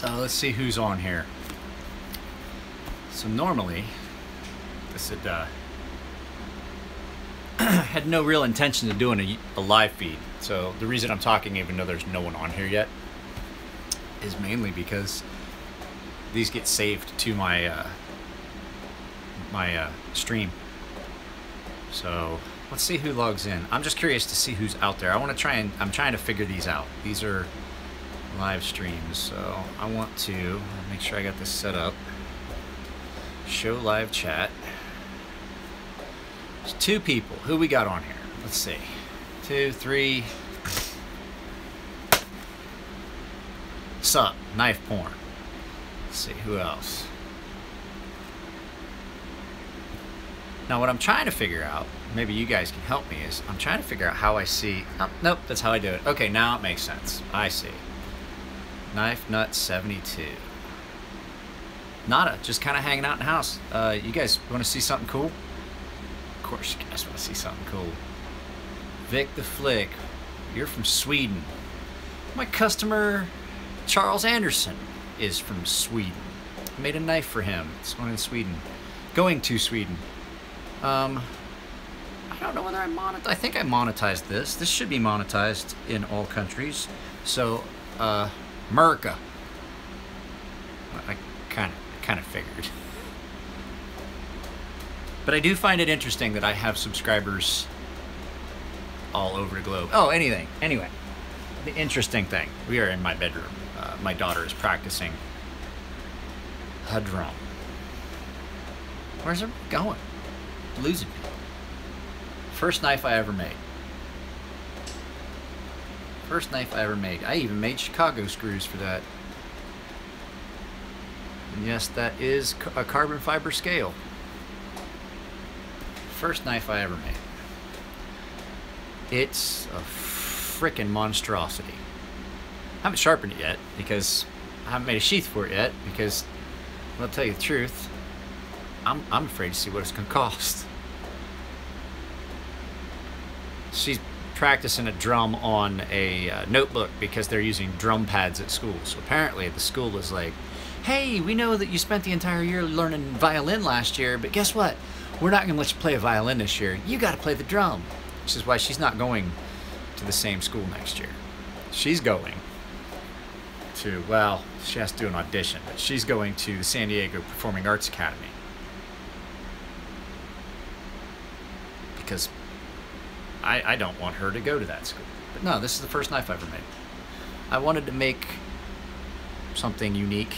So let's see who's on here. So normally, this had no real intention of doing a live feed. So the reason I'm talking, even though there's no one on here yet, is mainly because these get saved to my stream. So let's see who logs in. I'm just curious to see who's out there. I'm trying to figure these out. These are live streams, so I want to make sure I got this set up. Show live chat. There's 2 people. Who we got on here? Let's see. 2, 3. Sup, knife porn. Let's see, who else? Now what I'm trying to figure out, maybe you guys can help me, is I'm trying to figure out how I see... Oh, nope, that's how I do it. Okay, now it makes sense. I see. Knife Nut 72. Nada, just kind of hanging out in the house. You guys want to see something cool? Of course you guys want to see something cool. Vic the Flick, you're from Sweden. My customer, Charles Anderson, is from Sweden. I made a knife for him. It's one in Sweden. Going to Sweden. I don't know whether I monetized. I think I monetized this. This should be monetized in all countries. So, America. I kind of figured. But I do find it interesting that I have subscribers all over the globe. Oh, anything. Anyway, the interesting thing. We are in my bedroom. My daughter is practicing a drum. Where's it going? Losing people. First knife I ever made. First knife I ever made. I even made Chicago screws for that. And yes, that is a carbon fiber scale. First knife I ever made. It's a frickin' monstrosity. I haven't sharpened it yet because I haven't made a sheath for it yet because, well, I'll tell you the truth, I'm afraid to see what it's gonna cost. She's practicing a drum on a notebook because they're using drum pads at school. So apparently the school is like, hey, we know that you spent the entire year learning violin last year, but guess what? We're not gonna let you play a violin this year. You gotta play the drum. Which is why she's not going to the same school next year. She's going to, well, she has to do an audition, but she's going to the San Diego Performing Arts Academy. Because I don't want her to go to that school. But no, this is the first knife I ever made. I wanted to make something unique,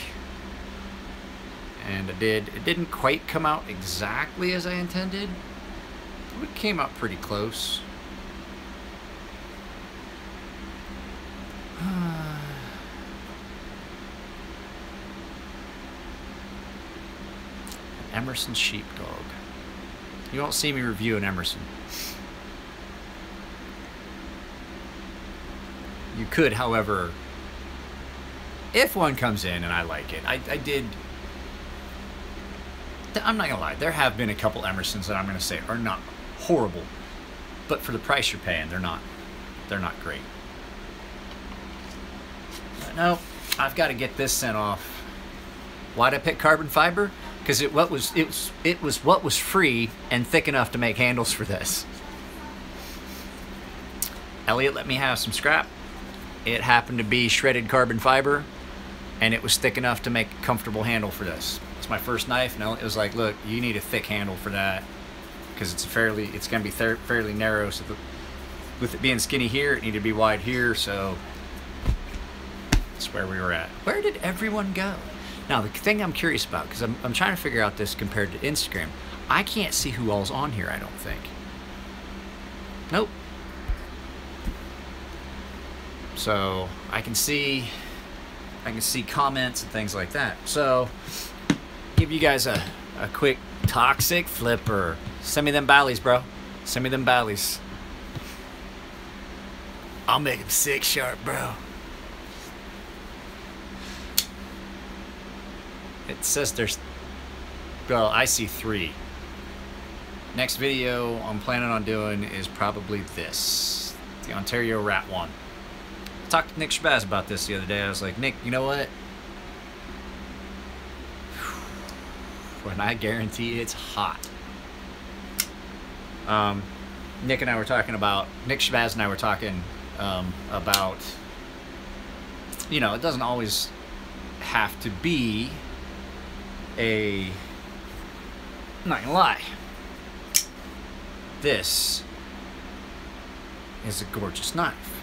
and I did. It didn't quite come out exactly as I intended. It came out pretty close. Emerson Sheepdog. You won't see me review an Emerson. You could, however, if one comes in and I like it. I did. I'm not gonna lie. There have been a couple Emersons that I'm gonna say are not horrible, but for the price you're paying, they're not great. No, I've got to get this sent off. Why'd I pick carbon fiber? Because it was what was free and thick enough to make handles for this. Elliot let me have some scrap. It happened to be shredded carbon fiber, and it was thick enough to make a comfortable handle for this. It's my first knife, and it was like, look, you need a thick handle for that, because it's going to be fairly narrow. So with it being skinny here, it needed to be wide here. So that's where we were at. Where did everyone go? Now the thing I'm curious about, because I'm trying to figure out this compared to Instagram, I can't see who all's on here. I don't think. Nope. So I can see comments and things like that. So give you guys a quick toxic flipper. Send me them Bally's, bro. Send me them Bally's. I'll make them 6 sharp, bro. It says there's, well, I see 3. Next video I'm planning on doing is probably this, the Ontario Rat one. I talked to Nick Shabazz about this the other day. I was like, Nick, you know what? when I guarantee it's hot. Nick and I were talking about, Nick Shabazz and I were talking about, you know, it doesn't always have to be I'm not gonna lie. This is a gorgeous knife.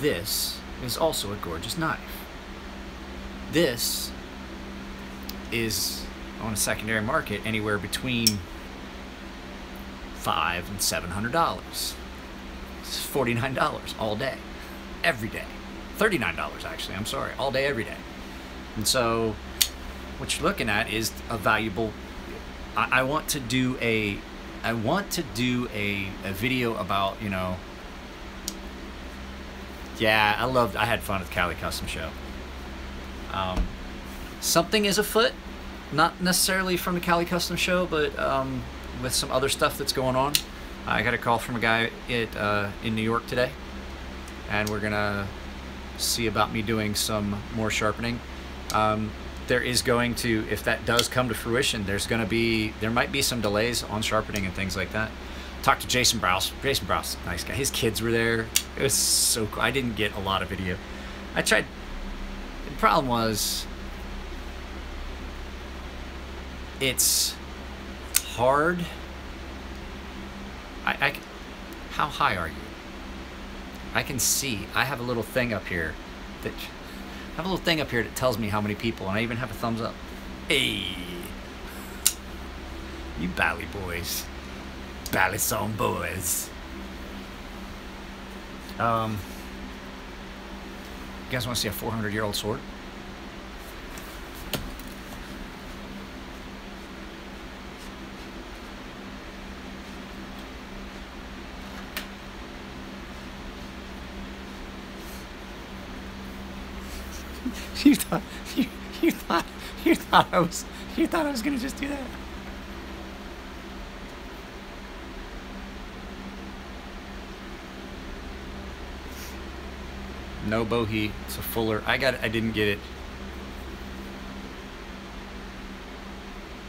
This is also a gorgeous knife. This is on a secondary market anywhere between $500 and $700. It's $49 all day, every day. $39 actually, I'm sorry, all day, every day. And so what you're looking at is a valuable, I want to do a video about, you know, yeah, I had fun at the Cali Custom Show. Something is afoot, not necessarily from the Cali Custom Show, but with some other stuff that's going on. I got a call from a guy in New York today, and we're gonna see about me doing some more sharpening. There is going to, if that does come to fruition, there might be some delays on sharpening and things like that. Talked to Jason Browse. Jason Browse, nice guy. His kids were there. It was so cool. I didn't get a lot of video. I tried. The problem was, it's hard. How high are you? I can see. I have a little thing up here that tells me how many people, and I even have a thumbs up. Hey, you Bally boys, Ballysong boys. You guys want to see a 400-year-old sword? You thought I was gonna just do that. No bohea, it's a fuller. I didn't get it.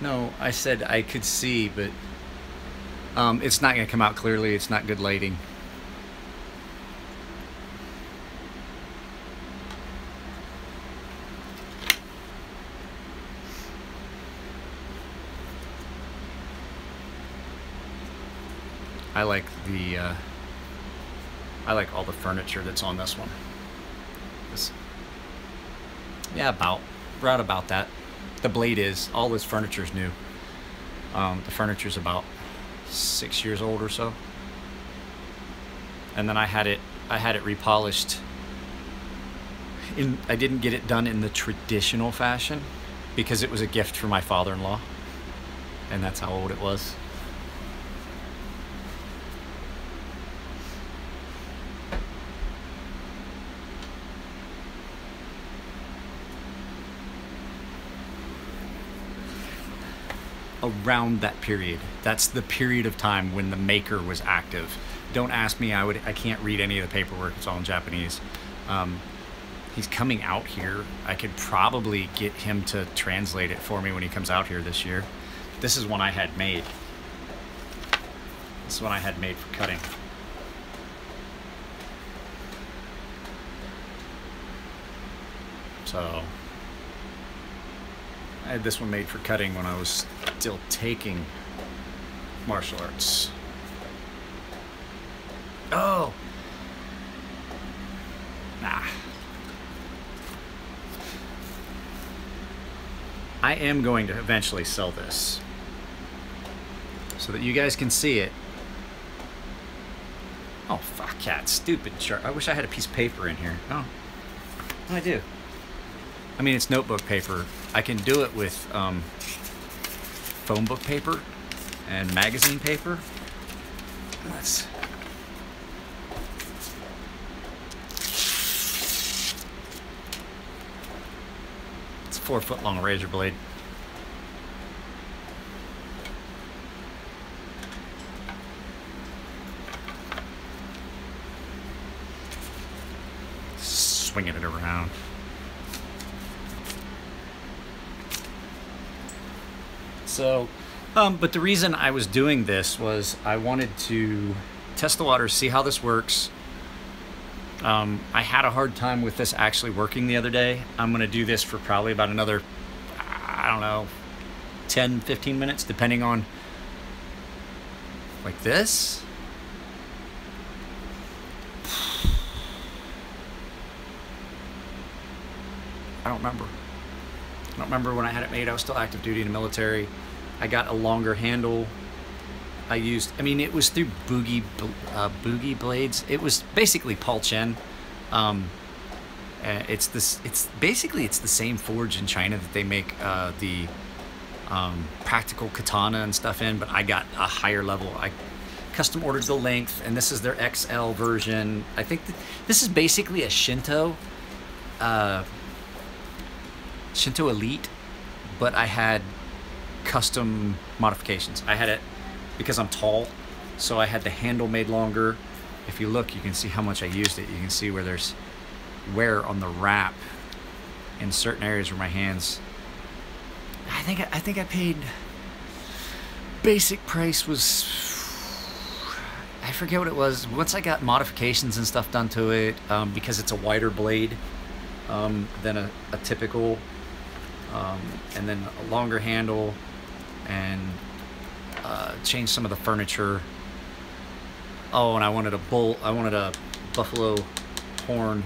No, I said I could see, but it's not gonna come out clearly. It's not good lighting. I like all the furniture that's on this one. Yeah, right about that. The blade is, all this furniture's new. The furniture's about 6 years old or so. And then I had it repolished. I didn't get it done in the traditional fashion because it was a gift for my father-in-law, and that's how old it was. Around that period. That's the period of time when the maker was active. Don't ask me, I can't read any of the paperwork, it's all in Japanese. He's coming out here. I could probably get him to translate it for me when he comes out here this year. This is one I had made. This is one I had made for cutting. So I had this one made for cutting when I was still taking martial arts. Oh! Nah. I am going to eventually sell this so that you guys can see it. Oh, fuck, cat. Stupid chart. I wish I had a piece of paper in here. Oh, I do. I mean, it's notebook paper. I can do it with phone book paper and magazine paper. Let's... It's a 4-foot-long razor blade. Swinging it around. So, but the reason I was doing this was I wanted to test the water, see how this works. I had a hard time with this actually working the other day. I'm going to do this for probably about another, I don't know, 10, 15 minutes, depending on, like this. I don't remember when I had it made. I was still active duty in the military. I got a longer handle. I mean, it was through Boogie Blades. It was basically Paul Chen. It's basically the same forge in China that they make the practical katana and stuff in, but I got a higher level. I custom ordered the length, and this is their XL version. I think this is basically a Shinto Elite, but I had custom modifications. I had it because I'm tall, so I had the handle made longer. If you look, you can see how much I used it. You can see where there's wear on the wrap in certain areas where my hands. I think I paid, basic price was, I forget what it was. Once I got modifications and stuff done to it, because it's a wider blade than a typical, and then a longer handle, and changed some of the furniture. Oh, and I wanted a buffalo horn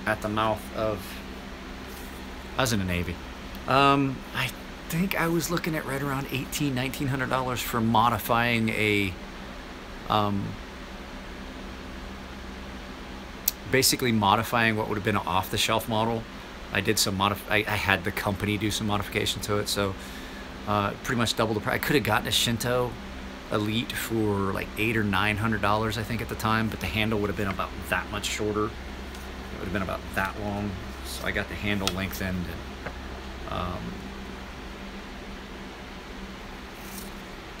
at the mouth of, I was in the Navy. I think I was looking at right around $1,900 for modifying a, basically modifying what would have been an off-the-shelf model. I did some I had the company do some modification to it, so pretty much double the price. I could have gotten a Shinto Elite for like $800 or $900, I think, at the time, but the handle would have been about that much shorter. It would have been about that long, so I got the handle lengthened. And,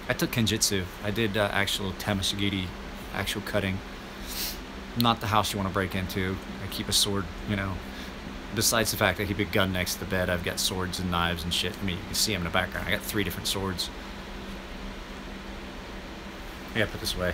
I took Kenjutsu. I did actual Tamashigiri, actual cutting. Not the house you want to break into. I keep a sword, you know. Besides the fact that I keep a gun next to the bed, I've got swords and knives and shit. I mean, you can see them in the background. I got 3 different swords. I gotta put this away.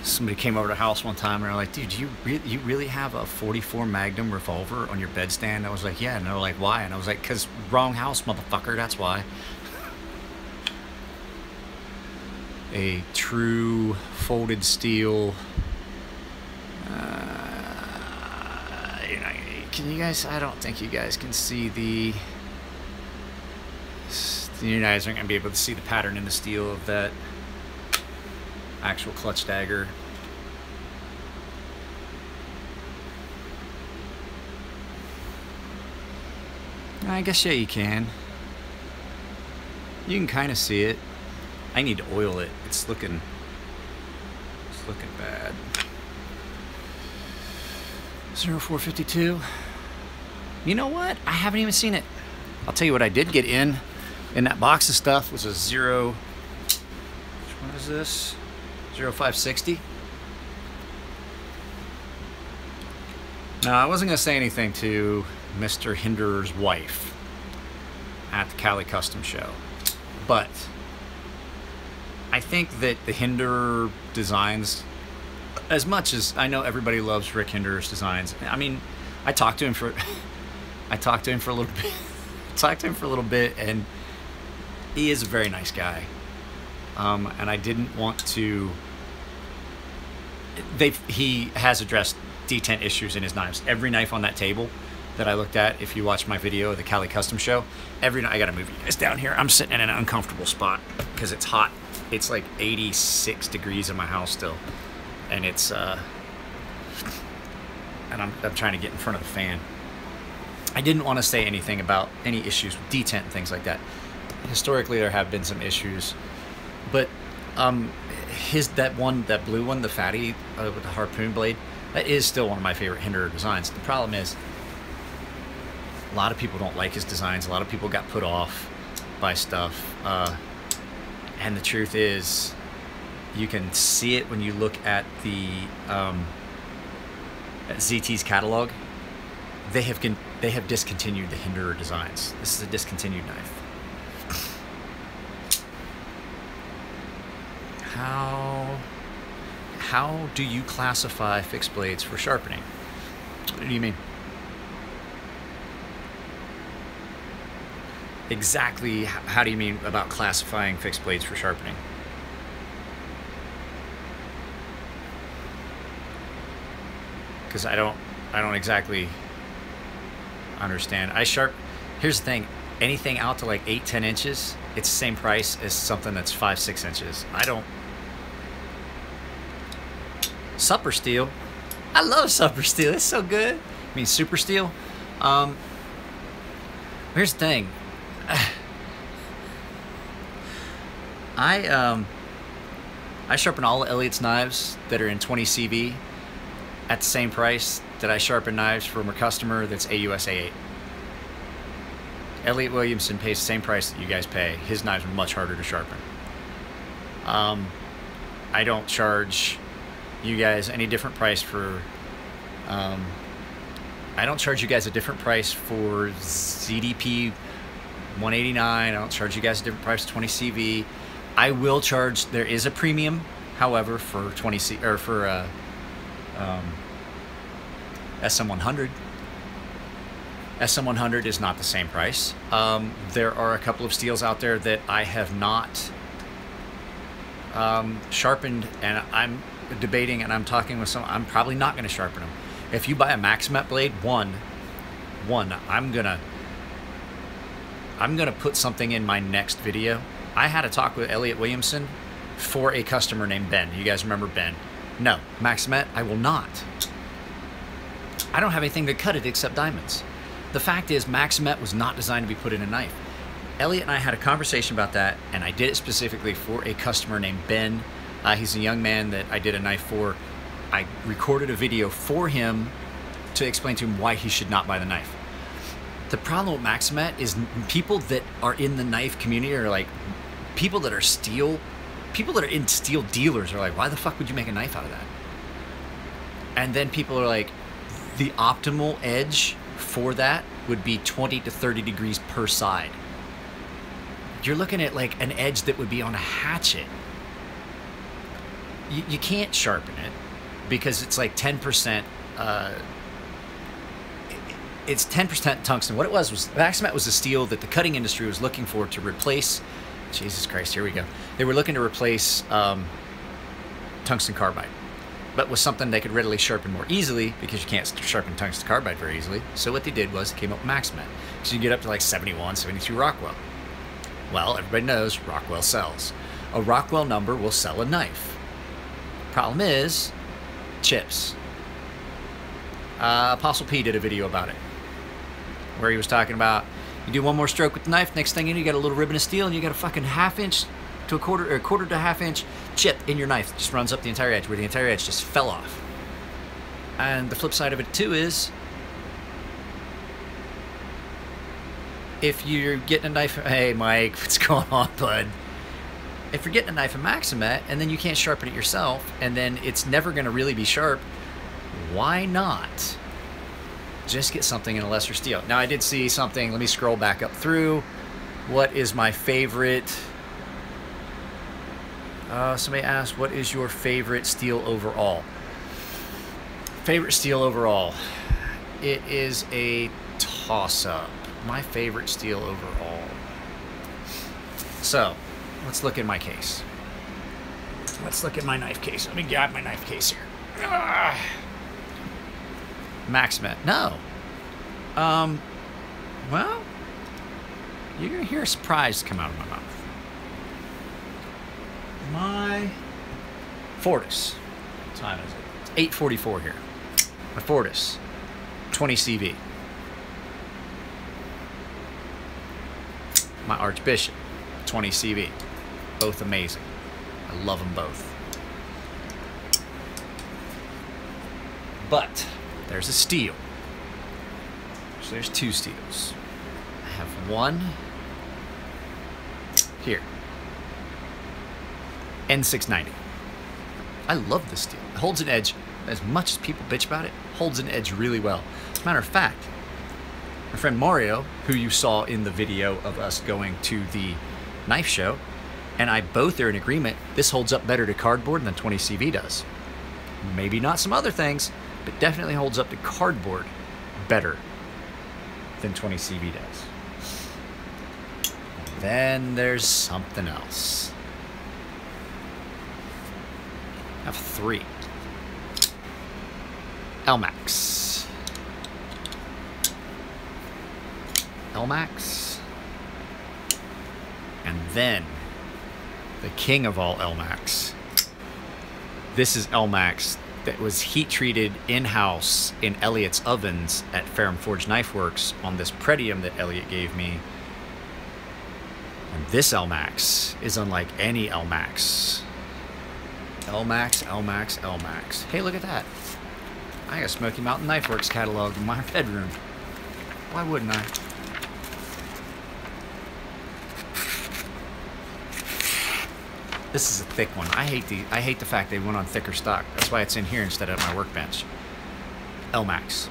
Somebody came over to the house one time and they're like, dude, you really have a .44 Magnum revolver on your bedstand? I was like, yeah. And they're like, why? And I was like, because wrong house, motherfucker, that's why. A true folded steel. You know, can you guys, I don't think you guys can see the, you guys aren't going to be able to see the pattern in the steel of that actual clutch dagger. I guess, yeah, you can. You can kind of see it. I need to oil it. It's looking bad. 0452. You know what? I haven't even seen it. I'll tell you what I did get in that box of stuff was a zero. Which one is this? 0560. Now, I wasn't going to say anything to Mr. Hinderer's wife at the Cali Custom Show, but I think that the Hinderer designs, as much as I know everybody loves Rick Hinderer's designs, I mean, I talked to him for a little bit, and he is a very nice guy. And I didn't want to. He has addressed detent issues in his knives. Every knife on that table that I looked at, if you watch my video of the Cali Custom Show, I gotta move you guys down here. I'm sitting in an uncomfortable spot because it's hot. It's like 86 degrees in my house still, and it's and I'm trying to get in front of the fan. I didn't want to say anything about any issues with detent and things like that. Historically, there have been some issues, but that blue one, the fatty with the harpoon blade, that is still one of my favorite Hinderer designs. The problem is, a lot of people don't like his designs. A lot of people got put off by stuff. And the truth is, you can see it when you look at the at ZT's catalog. They have discontinued the Hinderer designs. This is a discontinued knife. How do you classify fixed blades for sharpening? What do you mean? Exactly how do you mean about classifying fixed blades for sharpening? Because I don't exactly understand. Here's the thing, anything out to like 8-10 inches, it's the same price as something that's 5-6 inches. Supper steel. I love Supper steel. It's so good. I mean super steel. Here's the thing. I sharpen all of Elliot's knives that are in 20 CV at the same price that I sharpen knives from a customer that's AUS A8. Elliot Williamson pays the same price that you guys pay. His knives are much harder to sharpen. I don't charge you guys any different price for I don't charge you guys a different price for ZDP 189. I don't charge you guys a different price for 20 CV. I will charge, there is a premium, however, for 20 C or for SM100. SM100 is not the same price. There are a couple of steels out there that I have not sharpened, and I'm debating and I'm talking with someone. I'm probably not going to sharpen them. If you buy a Maximet blade, I'm gonna put something in my next video. I had a talk with Elliot Williamson for a customer named Ben. You guys remember Ben? No, Maximet, I will not. I don't have anything to cut it except diamonds. The fact is, Maximet was not designed to be put in a knife. Elliot and I had a conversation about that, and I did it specifically for a customer named Ben. He's a young man that I did a knife for. I recorded a video for him to explain to him why he should not buy the knife. The problem with Maximet is people that are in the knife community are like, people that are in steel dealers are like, why the fuck would you make a knife out of that? And then people are like, the optimal edge for that would be 20 to 30 degrees per side. You're looking at like an edge that would be on a hatchet. You can't sharpen it because it's like 10%. It's 10% tungsten. What it was Maximet was a steel that the cutting industry was looking for to replace. Jesus Christ, here we go. They were looking to replace tungsten carbide, but with something they could readily sharpen more easily because you can't sharpen tungsten carbide very easily. So what they did was they came up with Maximet. So you get up to like 71, 72 Rockwell. Well, everybody knows Rockwell sells. A Rockwell number will sell a knife. Problem is, chips. Apostle P did a video about it, where he was talking about, you do one more stroke with the knife, next thing you know, you got a little ribbon of steel, and you got a fucking half-inch to a quarter to half-inch chip in your knife. It just runs up the entire edge, where the entire edge just fell off. And the flip side of it, too, is if you're getting a knife, hey, Mike, what's going on, bud? If you're getting a knife in Maximet, and then you can't sharpen it yourself, and then it's never going to really be sharp, why not just get something in a lesser steel? Now, I did see something. Let me scroll back up through. What is my favorite? Somebody asked, what is your favorite steel overall? Favorite steel overall? It is a toss-up. My favorite steel overall. So, let's look at my case. Let's look at my knife case. Let me grab my knife case here. Maximet. No. Well, you're going to hear a surprise come out of my mouth. My Fortis. What time is it? It's 8:44 here. My Fortis. 20 CV. My Archbishop. 20 CV. Both amazing. I love them both. But there's a steel. So there's two steels. I have one here. N690. I love this steel. It holds an edge. As much as people bitch about it, holds an edge really well. As a matter of fact, my friend Mario, who you saw in the video of us going to the knife show, and I both are in agreement, this holds up better to cardboard than 20CV does. Maybe not some other things, but definitely holds up to cardboard better than 20CV does. Then there's something else. I have 3. Elmax. Elmax. And then the king of all Elmax. This is Elmax that was heat treated in-house in Elliot's ovens at Ferrum Forge Knife Works on this Pretium that Elliot gave me. And this Elmax is unlike any Elmax. Elmax, Elmax, Elmax. Hey, look at that. I got a Smoky Mountain Knife Works catalog in my bedroom. Why wouldn't I? This is a thick one. I hate the fact they went on thicker stock. That's why it's in here instead of my workbench. Elmax.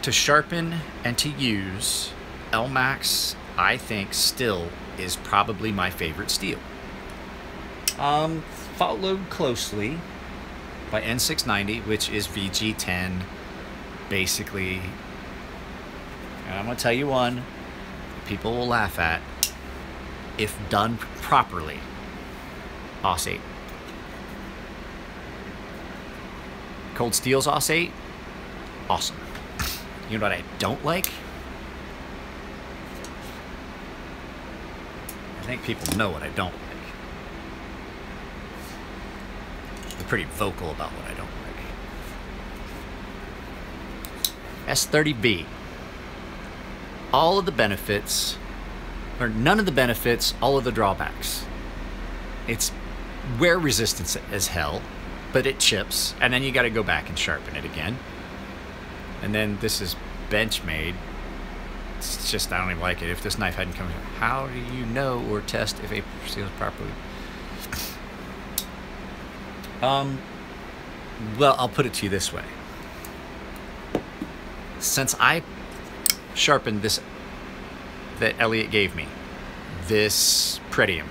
To sharpen and to use, Elmax, I think, still is probably my favorite steel. Followed closely by N690, which is VG10, basically. And I'm gonna tell you one people will laugh at. If done properly, Aus 8. Cold Steel's Aus 8, awesome. You know what I don't like? I think people know what I don't like. I'm pretty vocal about what I don't like. S30B. All of the benefits, or none of the benefits, all of the drawbacks. It's wear resistance as hell, but it chips, and then you got to go back and sharpen it again. And then this is Benchmade. It's just, I don't even like it. If this knife hadn't come here, how do you know or test if it seals properly? Well, I'll put it to you this way. Since I sharpened this that Elliot gave me, this Pretium,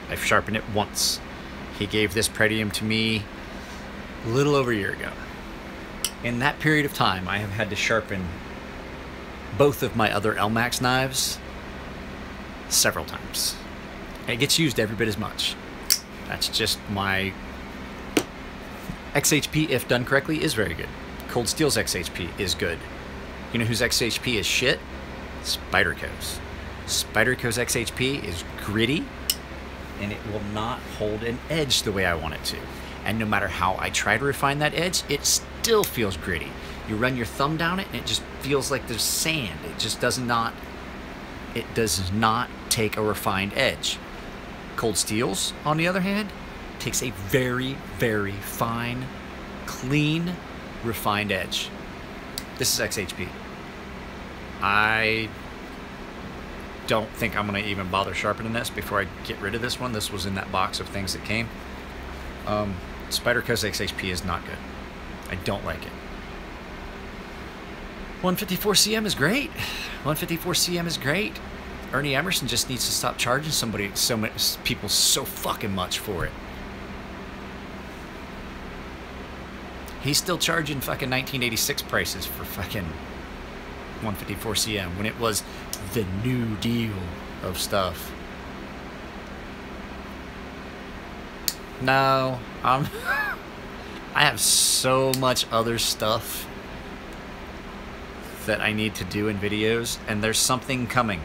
I've sharpened it once. He gave this Pretium to me a little over a year ago. In that period of time, I have had to sharpen both of my other Elmax knives several times. And it gets used every bit as much. That's just my... XHP, if done correctly, is very good. Cold Steel's XHP is good. You know whose XHP is shit? Spyderco's. Spyderco's XHP is gritty, and it will not hold an edge the way I want it to. And no matter how I try to refine that edge, it still feels gritty. You run your thumb down it, and it just feels like there's sand. It just does not take a refined edge. Cold Steel's, on the other hand, takes a very, very fine, clean, refined edge. This is XHP. I don't think I'm going to even bother sharpening this before I get rid of this one. This was in that box of things that came. Spyderco's XHP is not good. I don't like it. 154CM is great. 154CM is great. Ernie Emerson just needs to stop charging people so fucking much for it. He's still charging fucking 1986 prices for fucking 154CM when it was the new deal of stuff. No, I have so much other stuff that I need to do in videos, and there's something coming.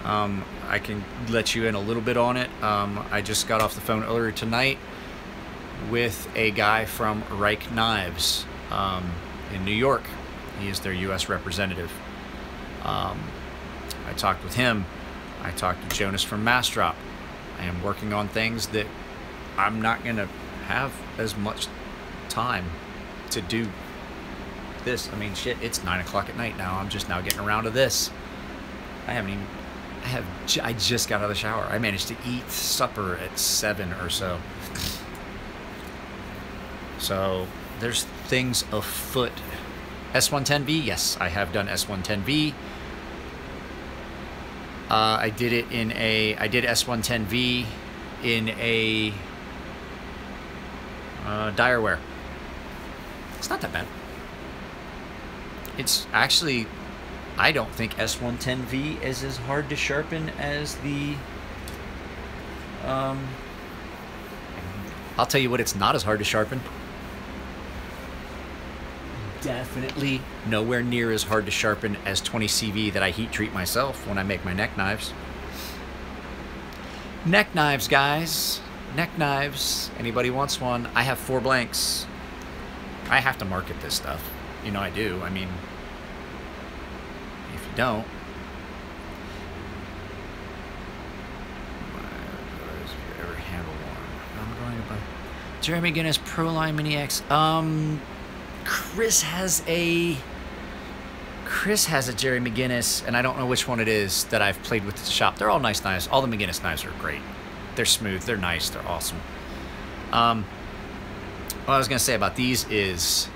I can let you in a little bit on it. I just got off the phone earlier tonight with a guy from Reich Knives in New York. He is their U.S. representative. I talked with him. I talked to Jonas from Mastrop. I am working on things that I'm not going to have as much time to do this. I mean, shit, it's 9 o'clock at night now. I'm just now getting around to this. I haven't even I just got out of the shower. I managed to eat supper at 7 or so. So there's things afoot. S110V, yes, I have done S110V. I did S110V in a dire wear. It's not that bad. It's actually, I don't think S110V is as hard to sharpen as the, I'll tell you what, it's not as hard to sharpen. Definitely nowhere near as hard to sharpen as 20CV that I heat treat myself when I make my neck knives. Neck knives, guys. Neck knives. Anybody wants one? I have 4 blanks. I have to market this stuff. You know I do. I mean, if you don't, ever handle one? I'm going to buy Jeremy McGinnis Proline Mini X. Chris has a Jerry McGinnis, and I don't know which one it is that I've played with at the shop. They're all nice knives. All the McGinnis knives are great. They're smooth. They're nice. They're awesome. What I was going to say about these is,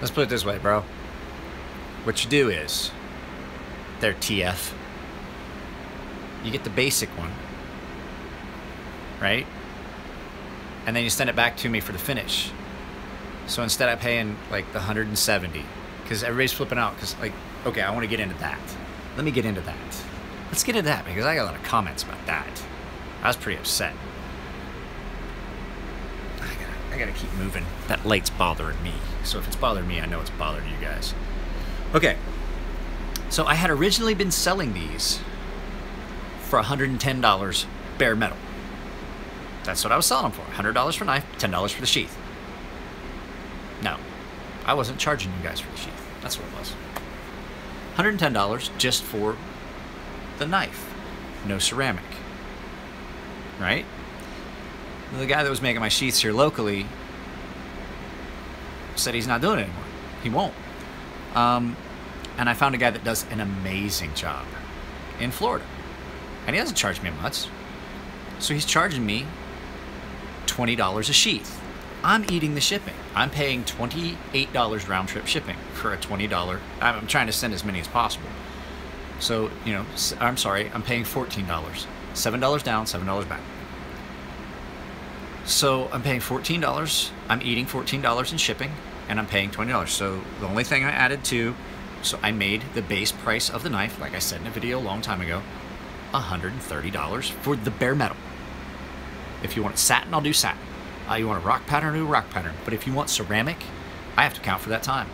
let's put it this way, bro. What you do is, they're TF. You get the basic one, right? And then you send it back to me for the finish. So instead of paying like the 170, because everybody's flipping out, because like, okay, I want to get into that. Let me get into that. Let's get into that, because I got a lot of comments about that. I was pretty upset. I gotta keep moving. That light's bothering me. So if it's bothering me, I know it's bothering you guys. Okay. So I had originally been selling these for $110 bare metal. That's what I was selling them for. $100 for knife, $10 for the sheath. No, I wasn't charging you guys for the sheath. That's what it was. $110 just for the knife. No ceramic. Right? The guy that was making my sheaths here locally said he's not doing it anymore. He won't. And I found a guy that does an amazing job in Florida. And he doesn't charge me much. So he's charging me $20 a sheath. I'm eating the shipping. I'm paying $28 round trip shipping for a $20. I'm trying to send as many as possible. So, you know, I'm sorry, I'm paying $14. $7 down, $7 back. So I'm paying $14. I'm eating $14 in shipping, and I'm paying $20. So the only thing I added to, so I made the base price of the knife, like I said in a video a long time ago, $130 for the bare metal. If you want satin, I'll do satin. You want a rock pattern, I'll do rock pattern. But if you want ceramic, I have to count for that time.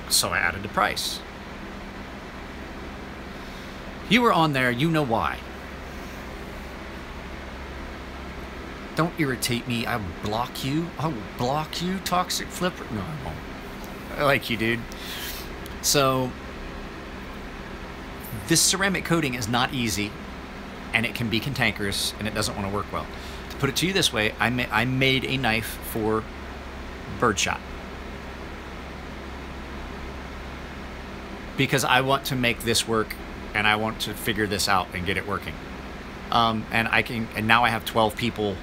So I added the price. You were on there, you know why. Don't irritate me. I will block you. I will block you, toxic flipper. No, I won't. I like you, dude. So this ceramic coating is not easy, and it can be cantankerous, and it doesn't want to work well. To put it to you this way, I made a knife for birdshot because I want to make this work, and I want to figure this out and get it working. And now I have 12 people.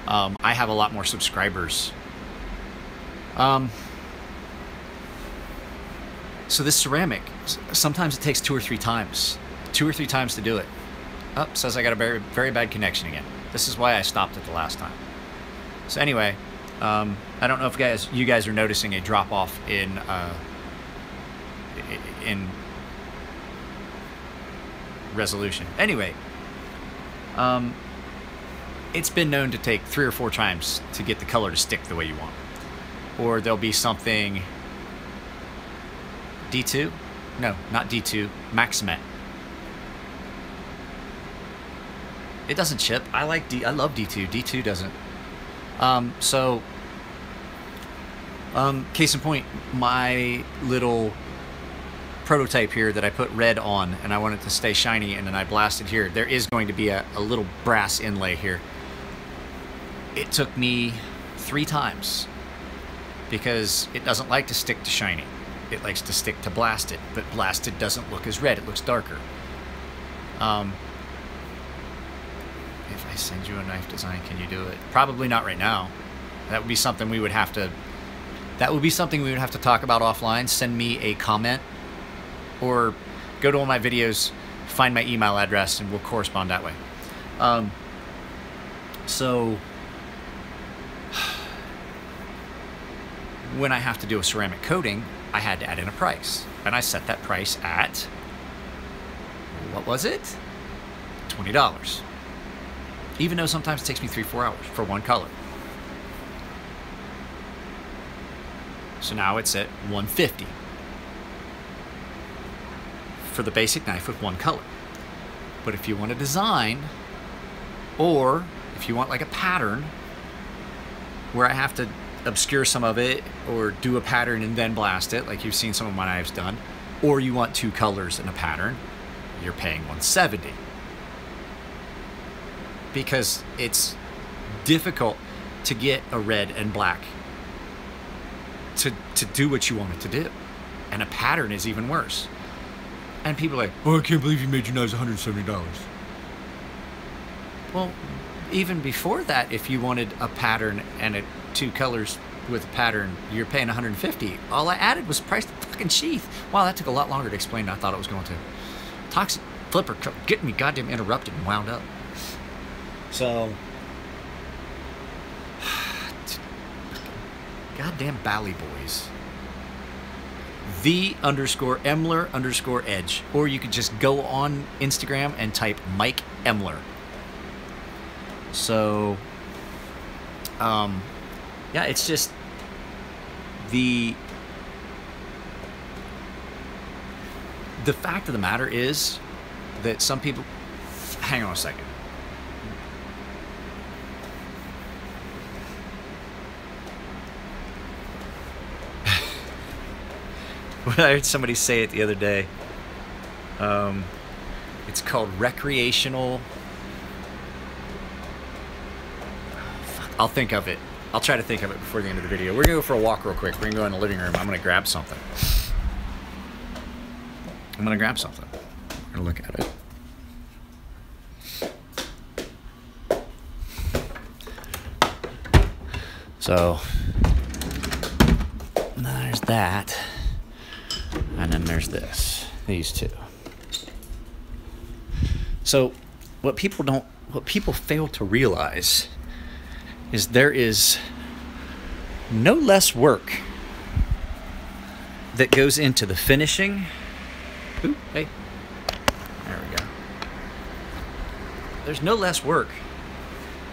I have a lot more subscribers. So this ceramic, sometimes it takes 2 or 3 times. 2 or 3 times to do it. Oh, says I got a very, very bad connection again. This is why I stopped it the last time. So anyway, I don't know if you guys are noticing a drop off in resolution. Anyway, it's been known to take 3 or 4 times to get the color to stick the way you want. Or there'll be something D2? No, not D2, Maximet. It doesn't chip. I love D2. D2 doesn't. Case in point, my little prototype here that I put red on, and I want it to stay shiny, and then I blasted here. There is going to be a little brass inlay here. It took me 3 times because it doesn't like to stick to shiny. It likes to stick to blasted, but blasted doesn't look as red, it looks darker. If I send you a knife design, can you do it? Probably not right now. That would be something we would have to talk about offline. Send me a comment or go to one of my videos, find my email address, and we'll correspond that way. So when I have to do a ceramic coating, I had to add in a price. And I set that price at, what was it? $20. Even though sometimes it takes me 3-4 hours for one color. So now it's at $150 for the basic knife with one color. But if you want a design, or if you want like a pattern where I have to obscure some of it or do a pattern and then blast it, like you've seen some of my knives done, or you want 2 colors in a pattern, you're paying $170. Because it's difficult to get a red and black to do what you want it to do. And a pattern is even worse. And people are like, oh, I can't believe you made your knives $170. Well, even before that, if you wanted a pattern and 2 colors with a pattern, you're paying $150. All I added was price the fucking sheath. Wow, that took a lot longer to explain than I thought it was going to. Toxic Flipper getting me goddamn interrupted and wound up. So, goddamn Bally Boys. _Emler_edge. Or you could just go on Instagram and type Mike Emler. So, yeah, it's just the fact of the matter is that some people, hang on a second. I heard somebody say it the other day. It's called recreational. I'll think of it. I'll try to think of it before the end of the video. We're gonna go for a walk real quick. We're gonna go in the living room. I'm gonna grab something. We're gonna look at it. So there's that, and then there's these 2. So what people fail to realize is there is no less work that goes into the finishing. Ooh, hey, there we go. There's no less work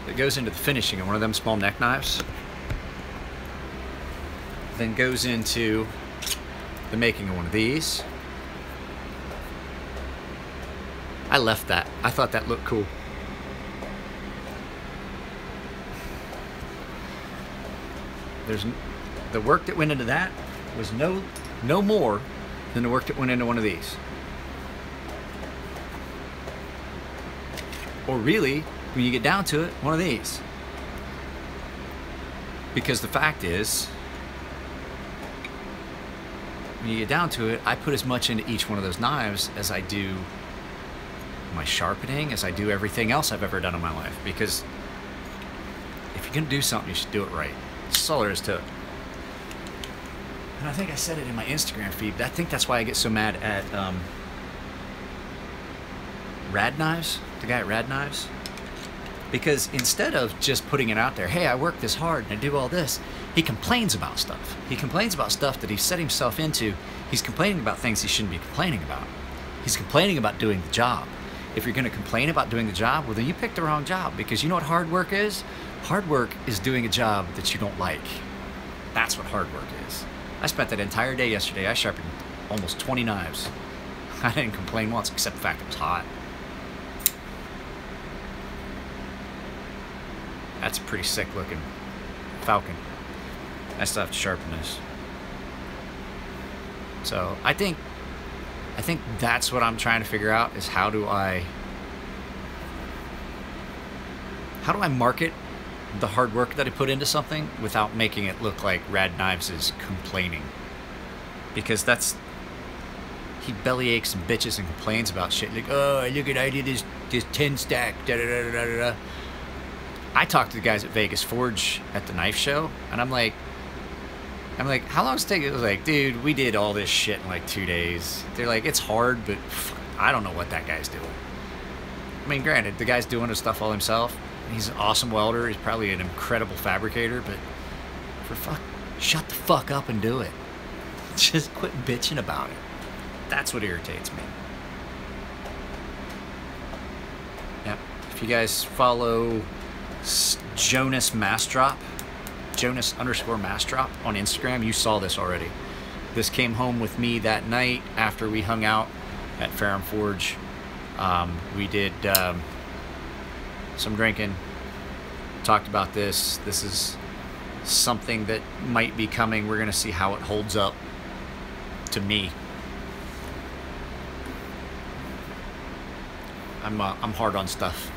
that goes into the finishing of one of them small neck knives than goes into the making of one of these. I left that. I thought that looked cool. The work that went into that was no more than the work that went into one of these. Or really, when you get down to it, one of these. Because the fact is, when you get down to it, I put as much into each one of those knives as I do my sharpening, as I do everything else I've ever done in my life. Because if you're gonna do something, you should do it right. That's all there is to it. And I think I said it in my Instagram feed. I think that's why I get so mad at Rad Knives, the guy at Rad Knives. Because instead of just putting it out there, hey, I work this hard and I do all this, he complains about stuff. He complains about stuff that he set himself into. He's complaining about things he shouldn't be complaining about. He's complaining about doing the job. If you're going to complain about doing the job, well, then you picked the wrong job. Because you know what hard work is? Hard work is doing a job that you don't like. That's what hard work is. I spent that entire day yesterday. I sharpened almost 20 knives. I didn't complain once, except the fact it was hot. That's a pretty sick looking Falcon. I still have to sharpen this. So I think that's what I'm trying to figure out, is how do I market the hard work that I put into something without making it look like Rad Knives is complaining. Because that's... He belly aches and bitches and complains about shit. Like, oh, look at, I did this 10 stack, da-da-da-da-da-da. I talked to the guys at Vegas Forge at the knife show, and I'm like, how long does it take? It was like, dude, we did all this shit in like 2 days. They're like, it's hard, but I don't know what that guy's doing. I mean, granted, the guy's doing his stuff all himself. He's an awesome welder. He's probably an incredible fabricator, but shut the fuck up and do it. Just quit bitching about it. That's what irritates me. Yep. If you guys follow Jonas Mastrop, Jonas_Mastrop on Instagram, you saw this already. This came home with me that night after we hung out at Ferrum Forge. We did some drinking, talked about this. This is something that might be coming. We're gonna see how it holds up to me. I'm hard on stuff.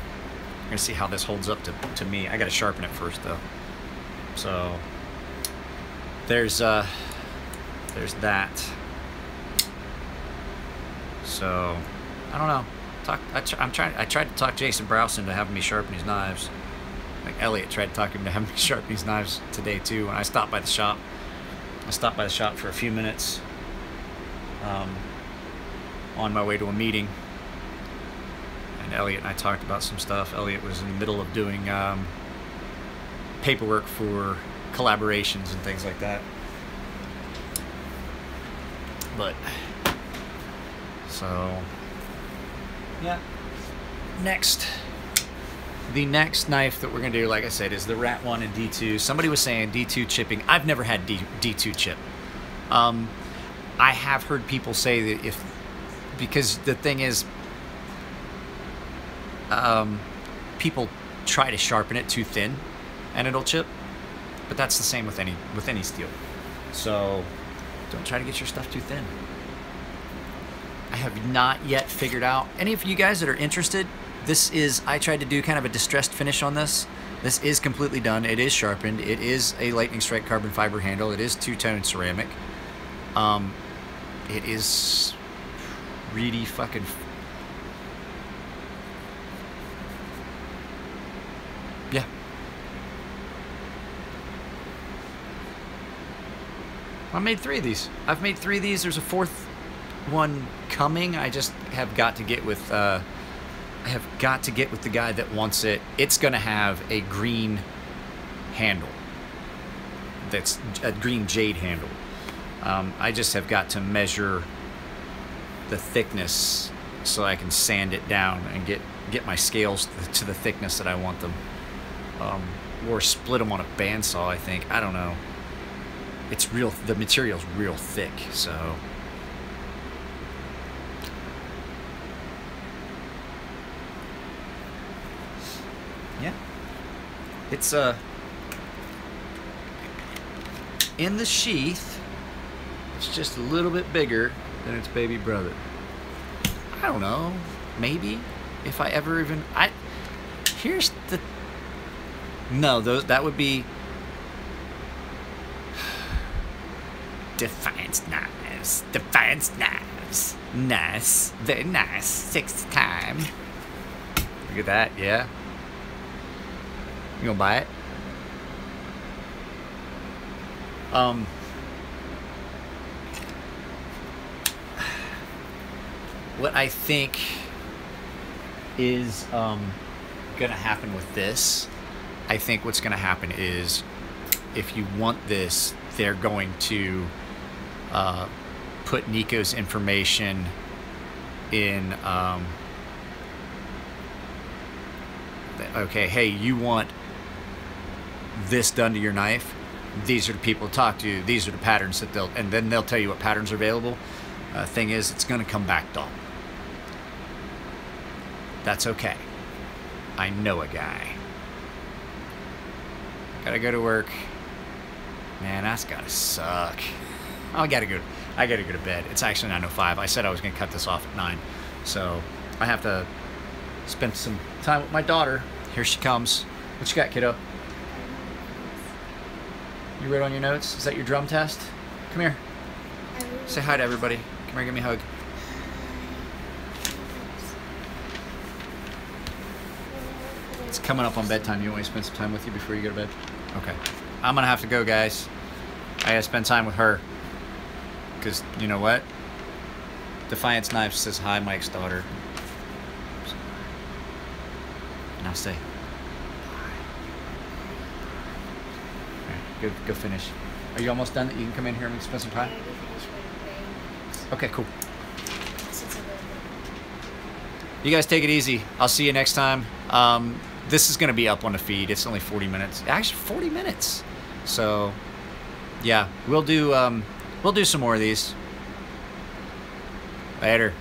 We're gonna see how this holds up to me. I gotta sharpen it first though. So there's that. So I don't know. I tried to talk Jason Browse into having me sharpen his knives. Like Elliot tried to talk him to having me sharpen his knives today too. When I stopped by the shop, for a few minutes on my way to a meeting. And Elliot and I talked about some stuff. Elliot was in the middle of doing paperwork for collaborations and things like that. But so yeah. The next knife that we're gonna do, like I said, is the Rat 1 and D2. Somebody was saying D2 chipping. I've never had D2 chip. I have heard people say that because the thing is, people try to sharpen it too thin and it'll chip, but that's the same with any steel. So don't try to get your stuff too thin. I have not yet figured out. Any of you guys that are interested, I tried to do kind of a distressed finish on this. This is completely done. It is sharpened. It is a Lightning Strike carbon fiber handle. It is two-tone ceramic. It is really fucking... Yeah. I made 3 of these. I've made 3 of these. There's a 4th one coming. I just have got to get with the guy that wants it. It's gonna have a green handle. That's a green jade handle. I just have got to measure the thickness so I can sand it down and get my scales to the thickness that I want them. Or split them on a bandsaw, I think. I don't know. The material's real thick, so. Yeah. It's in the sheath, it's just a little bit bigger than its baby brother. I don't know. Maybe if I ever even here's the no, that would be Defiance knives. Defiance knives. Nice. Very nice. 6th time. Look at that, yeah. You gonna buy it? What I think is gonna happen with this, I think what's gonna happen is if you want this, they're going to put Nico's information in okay, hey, you want this done to your knife, these are the people to talk to, these are the patterns that and then they'll tell you what patterns are available. Thing is, it's gonna come back dull. That's okay. I know a guy. Gotta go to work. Man, that's gotta suck. Oh, I gotta go to bed. It's actually 9:05. I said I was gonna cut this off at 9. So I have to spend some time with my daughter. Here she comes. What you got, kiddo? You wrote on your notes? Is that your drum test? Come here. Say hi to everybody. Come here, give me a hug. It's coming up on bedtime. You want me to spend some time with you before you go to bed? Okay. I'm gonna have to go, guys. I gotta spend time with her. Because, you know what? Defiance Knives says hi, Mike's daughter. Now stay. Alright, go finish. Are you almost done? You can come in here and we can spend some time? Okay, cool. You guys take it easy. I'll see you next time. This is going to be up on the feed. It's only 40 minutes. Actually, 40 minutes. So, yeah, we'll do some more of these. Later.